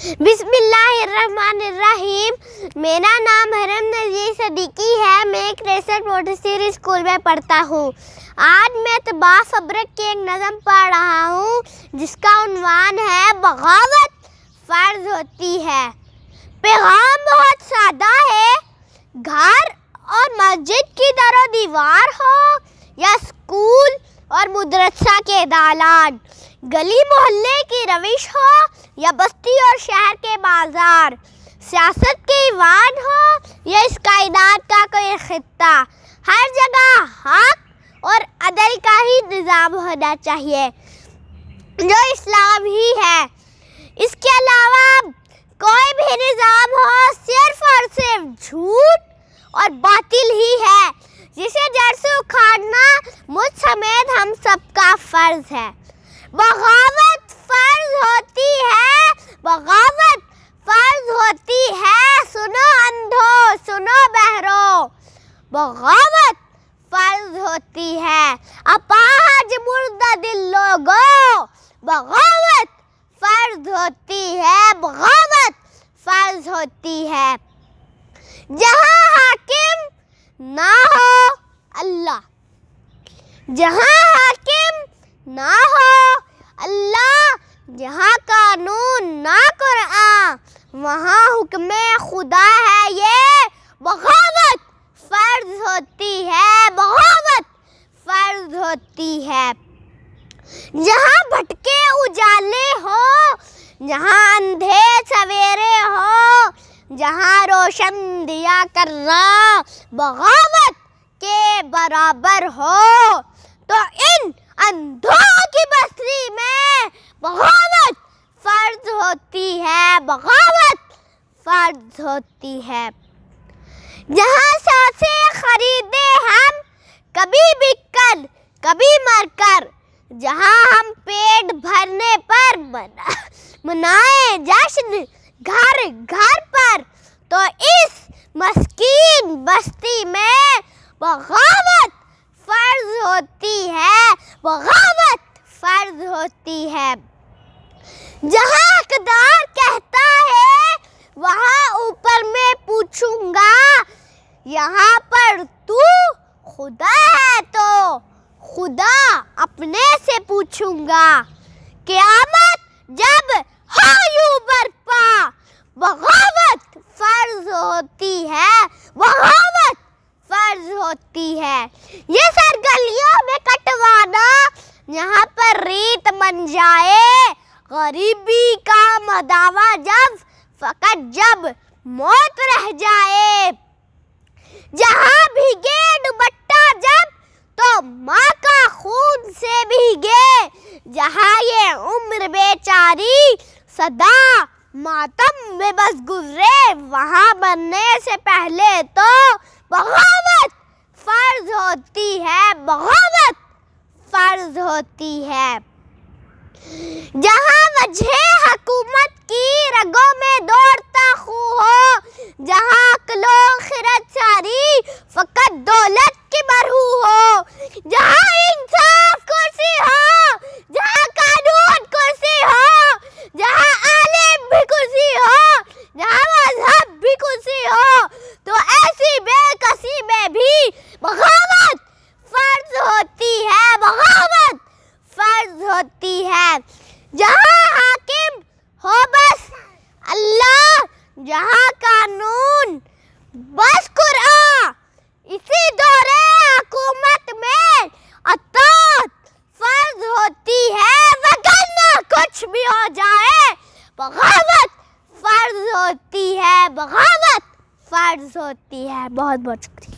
बिस्मिल्लाहिर्रहमानिर्रहीम। मेरा नाम हरम नज़ीर सदीकी है। मैं एक रेसर मोटेसरी स्कूल में पढ़ता हूँ। आज मैं तबाह फब्रिक की एक नज़म पढ़ रहा हूँ जिसका उन्वान है बगावत फ़र्ज होती है। पैगाम बहुत सादा है। घर और मस्जिद की दरो दीवार हो या स्कूल और मदरसा के दालान, गली मोहल्ले की रविश हो या बस्ती और शहर के बाजार, सियासत के ईवान हो या इस कायनात का कोई खित्ता, हर जगह हक और अदल का ही निज़ाम होना चाहिए जो इस्लाम ही है। इसके अलावा कोई भी निज़ाम हो सिर्फ और सिर्फ झूठ और बातिल ही है, जिसे जड़ से उखाड़ना मुझ समेत हम सबका फ़र्ज है। बगावत फ़र्ज होती है, बगावत फ़र्ज होती है। सुनो अंधो, सुनो बहरो, बगावत फ़र्ज होती है। अपाहज मुर्दा दिल लोगों, बगावत फ़र्ज होती है, बगावत फ़र्ज होती है। जहाँ हाकिम ना हो अल्लाह, जहाँ हाकिम ना हो अल्लाह, जहाँ कानून ना कुरान, वहाँ हुक्मे खुदा है। ये बगावत फ़र्ज होती है, बगावत फ़र्ज होती है। जहाँ भटके उजाले हो, जहाँ अंधे सवेरे हो, जहाँ रोशन दिया करना बगावत के बराबर हो, तो इन अंधों की बस्ती में बगावत फ़र्ज होती है, बगावत फ़र्ज होती है। जहाँ सांसें खरीदे हम कभी बिककर कभी मरकर, जहाँ हम पेट भरने पर मनाए जश्न घर घर पर, तो इस मस्कीन बस्ती में बगावत फ़र्ज होती है, बगावत फ़र्ज होती है। जहाँ हक़दार कहता है वहाँ ऊपर मैं पूछूंगा, यहाँ पर तू खुदा है तो खुदा अपने से पूछूंगा। क़यामत जब हो यूं बरपा, बगावत फ़र्ज होती है, बगावत फ़र्ज होती है। ये सरगलियों में कटवाना यहाँ पर रीत बन जाए, गरीबी का मदावा जब फ़कत जब मौत रह जाए। जहाँ भीगे दुपट्टा जब तो माँ का खून से भीगे, जहाँ ये उम्र बेचारी सदा मातम में बस गुज़रे, वहाँ बनने से पहले तो बगावत फ़र्ज होती है, बगावत फ़र्ज होती है। जहाँ वजह हुकूमत की रगों में दौड़ता खून हो, जहाँ अक्लो खिरत सारी फ़कत दौलत की बरहू हो, जहाँ इंसाफ कुर्सी हो, जहाँ कानून कुर्सी हो, जहाँ आलिम भी कुर्सी हो, जहाँ मज़हब भी कुर्सी हो, तो ऐसी बेकसी में भी बगावत फ़र्ज होती है, बगावत फ़र्ज होती है। जहाँ हाकिम हो बस अल्लाह, जहाँ कानून बस कुरान, इसी दौरे हुकूमत में अताअत फ़र्ज होती है, वगरना कुछ भी हो जाए बगावत फ़र्ज होती है, बगावत फ़र्ज होती है। बहुत बहुत शुक्रिया।